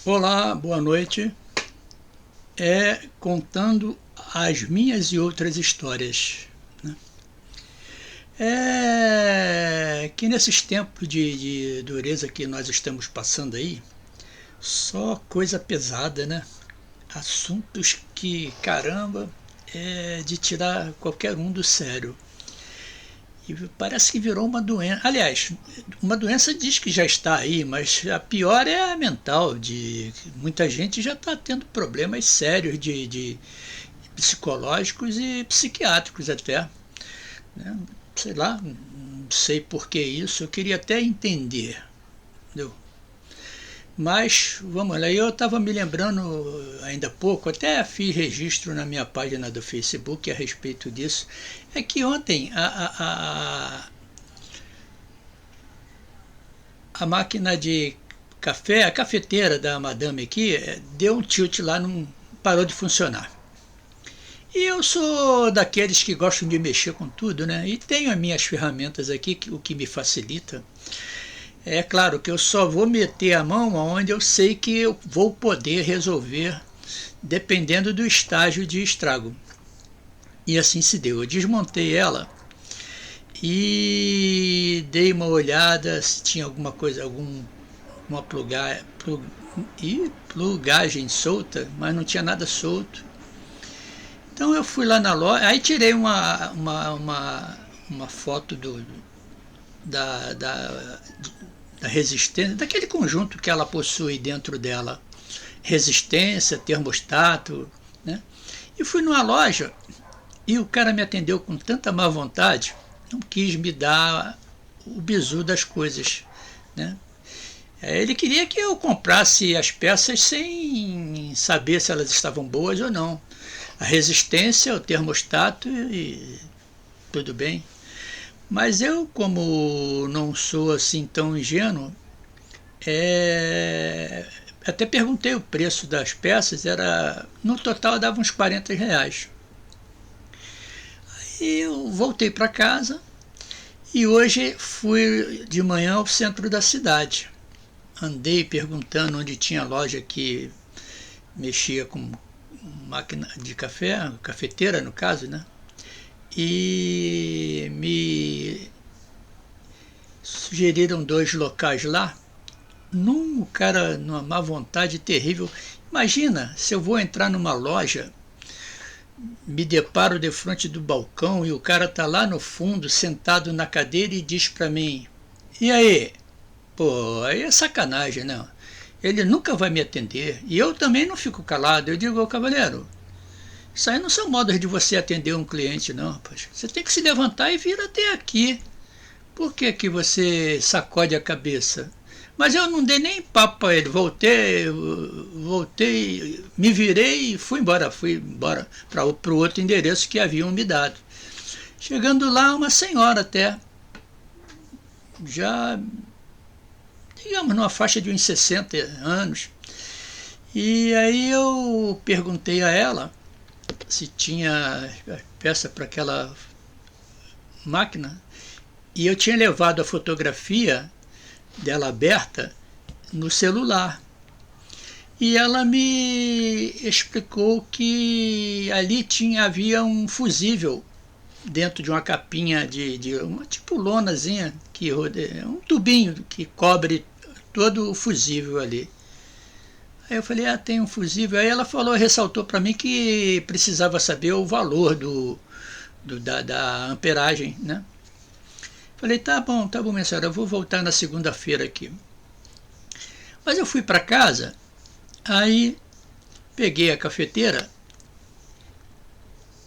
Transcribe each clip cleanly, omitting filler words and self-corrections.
Olá, boa noite. Contando as minhas e outras histórias, né? Que nesses tempos de dureza que nós estamos passando aí, só coisa pesada, né? Assuntos que, caramba, é de tirar qualquer um do sério. E parece que virou uma doença. Aliás, uma doença diz que já está aí, mas a pior é a mental. Muita gente já está tendo problemas sérios de psicológicos e psiquiátricos até, né? Sei lá, não sei por que isso. Eu queria até entender, entendeu? Mas vamos lá, eu estava me lembrando ainda há pouco, até fiz registro na minha página do Facebook a respeito disso. É que ontem a máquina de café, a cafeteira da madame aqui, deu um tilt lá, não parou de funcionar. E eu sou daqueles que gostam de mexer com tudo, né? E tenho as minhas ferramentas aqui, o que me facilita. É claro que eu só vou meter a mão onde eu sei que eu vou poder resolver, dependendo do estágio de estrago. E assim se deu. Eu desmontei ela e dei uma olhada se tinha alguma coisa, alguma plugagem solta, mas não tinha nada solto. Então eu fui lá na loja, aí tirei uma foto da da resistência, daquele conjunto que ela possui dentro dela, resistência, termostato, né? E fui numa loja e o cara me atendeu com tanta má vontade, não quis me dar o bizu das coisas, né? Ele queria que eu comprasse as peças sem saber se elas estavam boas ou não. A resistência, o termostato e tudo bem. Mas eu, como não sou assim tão ingênuo, até perguntei o preço das peças, no total dava uns R$ 40. Aí eu voltei para casa e hoje fui de manhã ao centro da cidade. Andei perguntando onde tinha loja que mexia com máquina de café, cafeteira no caso, né? E me sugeriram dois locais lá. O cara, numa má vontade terrível. Imagina se eu vou entrar numa loja, me deparo de frente do balcão e o cara tá lá no fundo, sentado na cadeira e diz para mim: "E aí?" Pô, aí é sacanagem, não. Ele nunca vai me atender. E eu também não fico calado. Eu digo: "Ô, cavaleiro, isso aí não são modos de você atender um cliente, não, rapaz. Você tem que se levantar e vir até aqui. Por que que você sacode a cabeça?" Mas eu não dei nem papo para ele. Voltei, me virei e fui embora para o outro endereço que haviam me dado. Chegando lá, uma senhora até, já, digamos, numa faixa de uns 60 anos. E aí eu perguntei a ela se tinha peça para aquela máquina. E eu tinha levado a fotografia dela aberta no celular. E ela me explicou que ali havia um fusível dentro de uma capinha de uma tipo lonazinha, um tubinho que cobre todo o fusível ali. Aí eu falei: tem um fusível. Aí ela ressaltou para mim que precisava saber o valor da amperagem, né? Falei: tá bom, minha senhora, eu vou voltar na segunda-feira aqui. Mas eu fui para casa, aí peguei a cafeteira,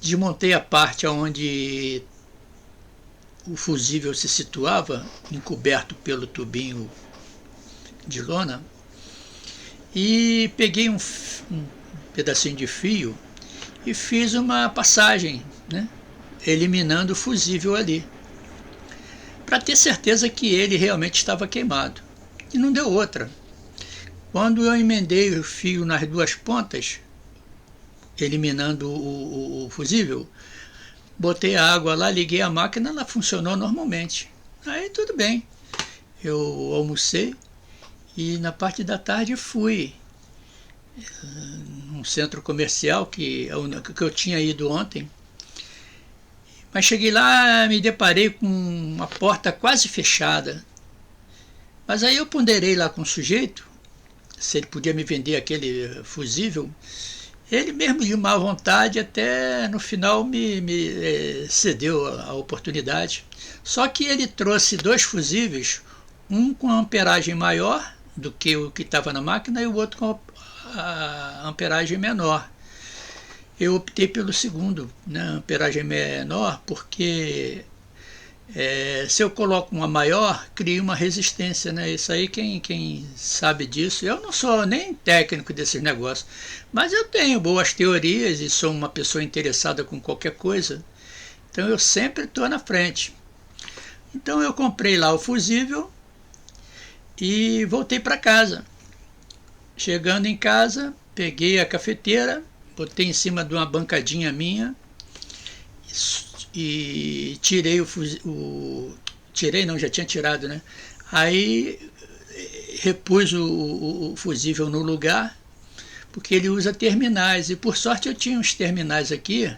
desmontei a parte onde o fusível se situava, encoberto pelo tubinho de lona, e peguei um pedacinho de fio e fiz uma passagem, né, eliminando o fusível ali, para ter certeza que ele realmente estava queimado. E não deu outra. Quando eu emendei o fio nas duas pontas, eliminando o fusível, botei a água lá, liguei a máquina, ela funcionou normalmente. Aí tudo bem. Eu almocei e na parte da tarde fui num centro comercial que eu tinha ido ontem. Mas cheguei lá, me deparei com uma porta quase fechada. Mas aí eu ponderei lá com o sujeito, se ele podia me vender aquele fusível. Ele mesmo de má vontade até no final me cedeu a oportunidade. Só que ele trouxe dois fusíveis, um com amperagem maior do que o que estava na máquina e o outro com a amperagem menor. Eu optei pelo segundo, né, amperagem menor, porque se eu coloco uma maior, cria uma resistência, né? Isso aí quem sabe disso. Eu não sou nem técnico desses negócios, mas eu tenho boas teorias e sou uma pessoa interessada com qualquer coisa. Então eu sempre estou na frente. Então eu comprei lá o fusível e voltei para casa. Chegando em casa, peguei a cafeteira, botei em cima de uma bancadinha minha e tirei tirei não, já tinha tirado, né? Aí repus o fusível no lugar, porque ele usa terminais, e por sorte eu tinha uns terminais aqui,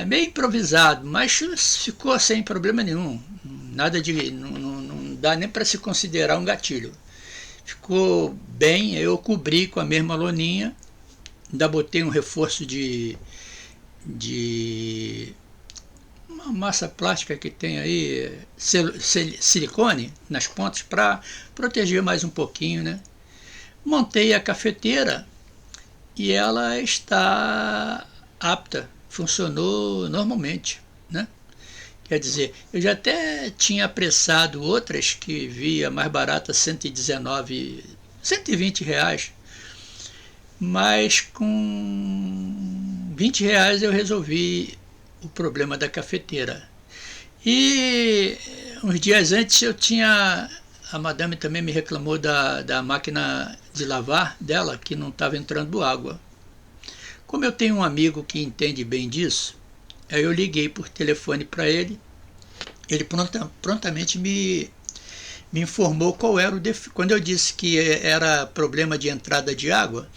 meio improvisado, mas ficou sem problema nenhum. Nada de. Não dá nem para se considerar um gatilho. Ficou bem, eu cobri com a mesma loninha, ainda botei um reforço de uma massa plástica que tem aí, silicone nas pontas, para proteger mais um pouquinho, né? Montei a cafeteira e ela está apta, funcionou normalmente, né? Quer dizer, eu já até tinha apressado outras que via mais barata, 119, 120 reais, mas com 20 reais eu resolvi o problema da cafeteira. E uns dias antes a madame também me reclamou da máquina de lavar dela, que não estava entrando água. Como eu tenho um amigo que entende bem disso, aí eu liguei por telefone para ele. Ele prontamente me informou qual era o defeito. Quando eu disse que era problema de entrada de água,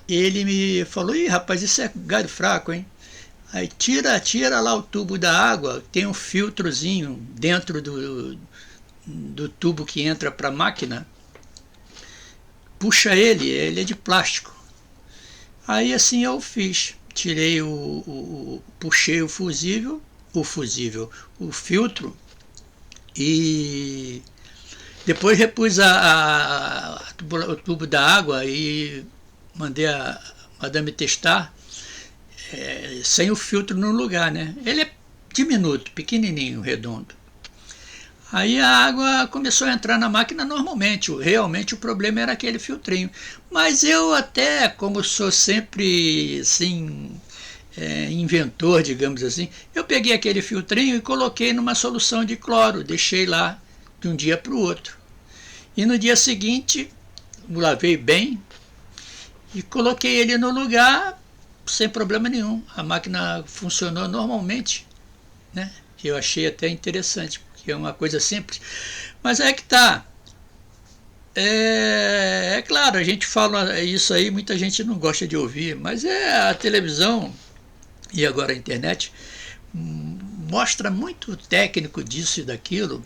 ele me falou: ih, rapaz, isso é galho fraco, hein? Aí tira lá o tubo da água, tem um filtrozinho dentro do tubo que entra para a máquina, puxa ele é de plástico. Aí assim eu fiz, tirei puxei o filtro, e depois repus o tubo da água e mandei a madame testar, sem o filtro no lugar, né? Ele é diminuto, pequenininho, redondo. Aí a água começou a entrar na máquina normalmente. Realmente o problema era aquele filtrinho. Mas eu até, como sou sempre assim, inventor, digamos assim, eu peguei aquele filtrinho e coloquei numa solução de cloro. Deixei lá de um dia para o outro. E no dia seguinte, lavei bem e coloquei ele no lugar sem problema nenhum. A máquina funcionou normalmente, né? Eu achei até interessante, porque é uma coisa simples. Mas é que tá. É claro, a gente fala isso aí, muita gente não gosta de ouvir, mas a televisão e agora a internet mostra muito técnico disso e daquilo,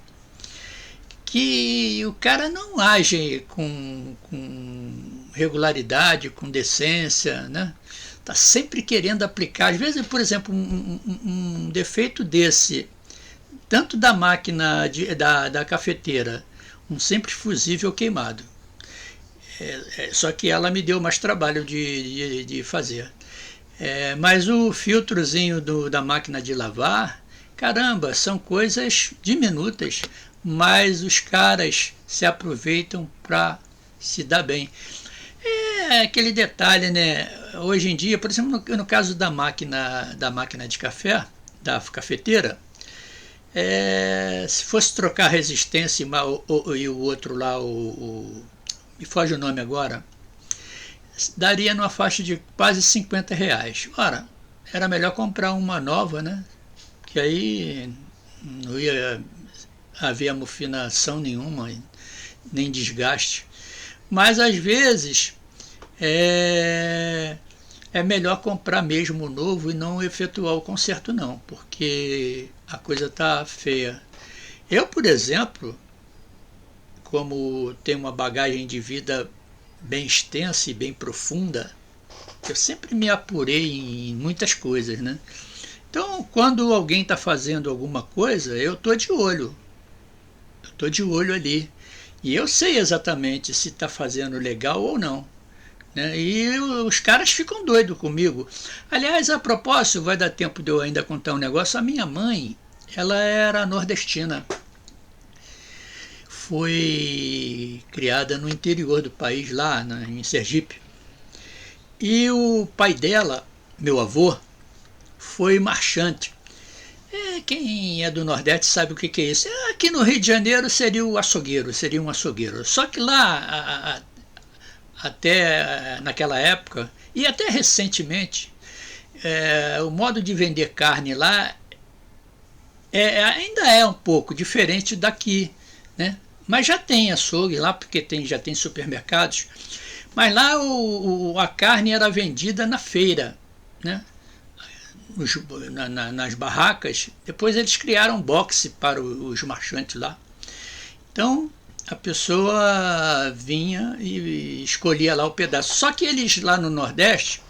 que o cara não age com regularidade, com decência, né? Está sempre querendo aplicar. Às vezes, por exemplo, um defeito desse, tanto da máquina da cafeteira, um simples fusível queimado. Só que ela me deu mais trabalho de fazer. Mas o filtrozinho da máquina de lavar, caramba, são coisas diminutas, mas os caras se aproveitam para se dar bem. É aquele detalhe, né? Hoje em dia, por exemplo, no caso da máquina de café, da cafeteira, se fosse trocar a resistência e o outro lá, me foge o nome agora, daria numa faixa de quase 50 reais. Ora, era melhor comprar uma nova, né? Que aí não ia haver amofinação nenhuma, nem desgaste. Mas às vezes é, é melhor comprar mesmo o novo e não efetuar o conserto não, porque a coisa tá feia. Eu, por exemplo, como tenho uma bagagem de vida bem extensa e bem profunda, eu sempre me apurei em muitas coisas, né? Então, quando alguém está fazendo alguma coisa, eu estou de olho. Eu estou de olho ali. E eu sei exatamente se está fazendo legal ou não. Né? E os caras ficam doidos comigo. Aliás, a propósito, vai dar tempo de eu ainda contar um negócio. A minha mãe, ela era nordestina. Foi criada no interior do país, lá em Sergipe. E o pai dela, meu avô, foi marchante. Quem é do Nordeste sabe o que é isso. Aqui no Rio de Janeiro seria o açougueiro, seria um açougueiro. Só que lá, até naquela época, e até recentemente, o modo de vender carne lá ainda é um pouco diferente daqui, né? Mas já tem açougue lá, porque já tem supermercados. Mas lá a carne era vendida na feira, né? Nas barracas. Depois eles criaram um boxe para os marchantes lá. Então a pessoa vinha e escolhia lá o pedaço. Só que eles lá no Nordeste,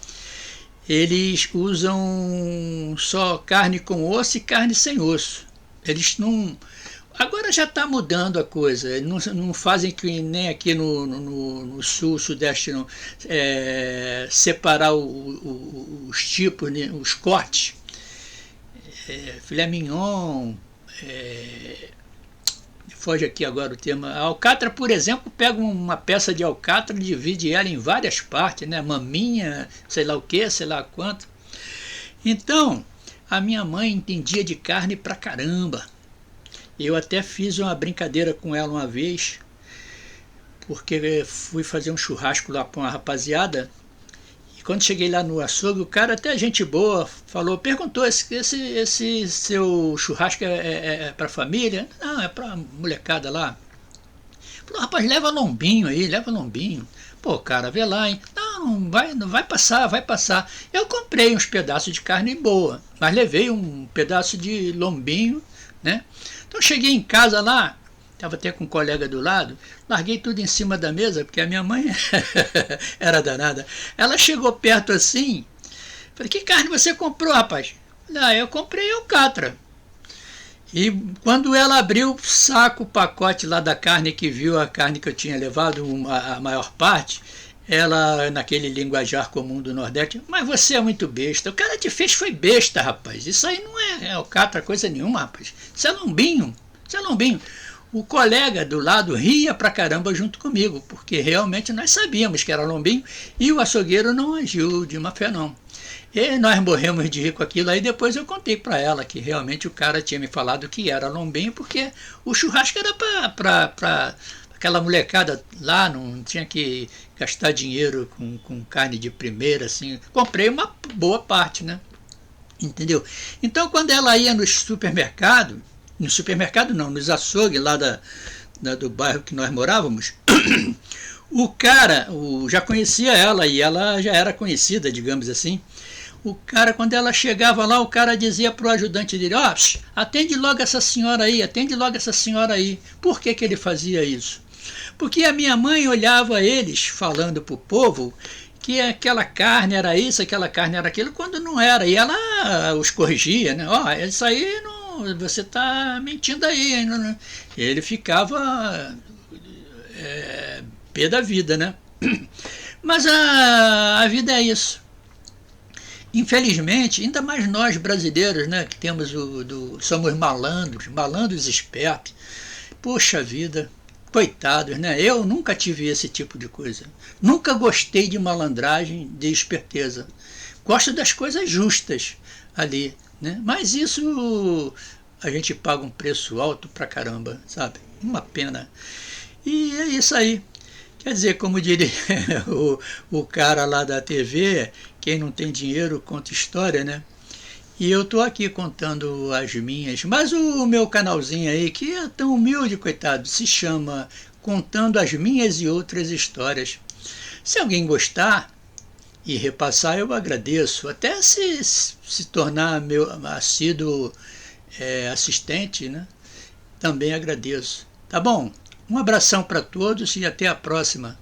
eles usam só carne com osso e carne sem osso. Eles não... Agora já está mudando a coisa. Eles não fazem que nem aqui no sul, sudeste, não, separar os tipos, né, os cortes. Filé mignon, foge aqui agora o termo. A alcatra, por exemplo, pega uma peça de alcatra e divide ela em várias partes, né? Maminha, sei lá o que, sei lá quanto. Então, a minha mãe entendia de carne pra caramba. Eu até fiz uma brincadeira com ela uma vez, porque fui fazer um churrasco lá com uma rapaziada. E quando cheguei lá no açougue, o cara, até gente boa, perguntou: esse seu churrasco é para família? Não, é para molecada lá. Falou: rapaz, leva lombinho aí, leva lombinho. Pô, cara, vê lá, hein? Não vai passar, vai passar. Eu comprei uns pedaços de carne boa, mas levei um pedaço de lombinho, né? Então cheguei em casa lá, estava até com um colega do lado, larguei tudo em cima da mesa, porque a minha mãe era danada. Ela chegou perto assim, falei: que carne você comprou, rapaz? Eu comprei alcatra. E quando ela abriu o saco, o pacote lá da carne, que viu a carne que eu tinha levado, a maior parte, ela, naquele linguajar comum do Nordeste: mas você é muito besta. O cara te fez foi besta, rapaz. Isso aí não é alcatra coisa nenhuma, rapaz. Isso é lombinho. Isso é lombinho. O colega do lado ria pra caramba junto comigo, porque realmente nós sabíamos que era lombinho e o açougueiro não agiu de má fé, não. E nós morremos de rir com aquilo. Aí depois eu contei para ela que realmente o cara tinha me falado que era lombinho, porque o churrasco era para aquela molecada lá, não tinha que gastar dinheiro com carne de primeira, assim. Comprei uma boa parte, né? Entendeu? Então, quando ela ia no supermercado não, nos açougues lá do bairro que nós morávamos, o cara já conhecia ela e ela já era conhecida, digamos assim. O cara, quando ela chegava lá, o cara dizia pro ajudante dele: ó, atende logo essa senhora aí, atende logo essa senhora aí. Por que ele fazia isso? Porque a minha mãe olhava eles falando pro povo que aquela carne era isso, aquela carne era aquilo, quando não era. E ela os corrigia, né? Ó, isso aí não, você tá mentindo aí. Não. Ele ficava pé da vida, né? Mas a vida é isso. Infelizmente, ainda mais nós brasileiros, né, que temos somos malandros espertos. Poxa vida, coitados, né? Eu nunca tive esse tipo de coisa. Nunca gostei de malandragem, de esperteza. Gosto das coisas justas ali, né? Mas isso a gente paga um preço alto pra caramba, sabe? Uma pena. E é isso aí. Quer dizer, como diria o cara lá da TV, quem não tem dinheiro conta história, né? E eu tô aqui contando as minhas. Mas o meu canalzinho aí, que é tão humilde, coitado, se chama Contando as Minhas e Outras Histórias. Se alguém gostar e repassar, eu agradeço. Até se tornar meu assíduo assistente, né? Também agradeço. Tá bom? Um abração para todos e até a próxima.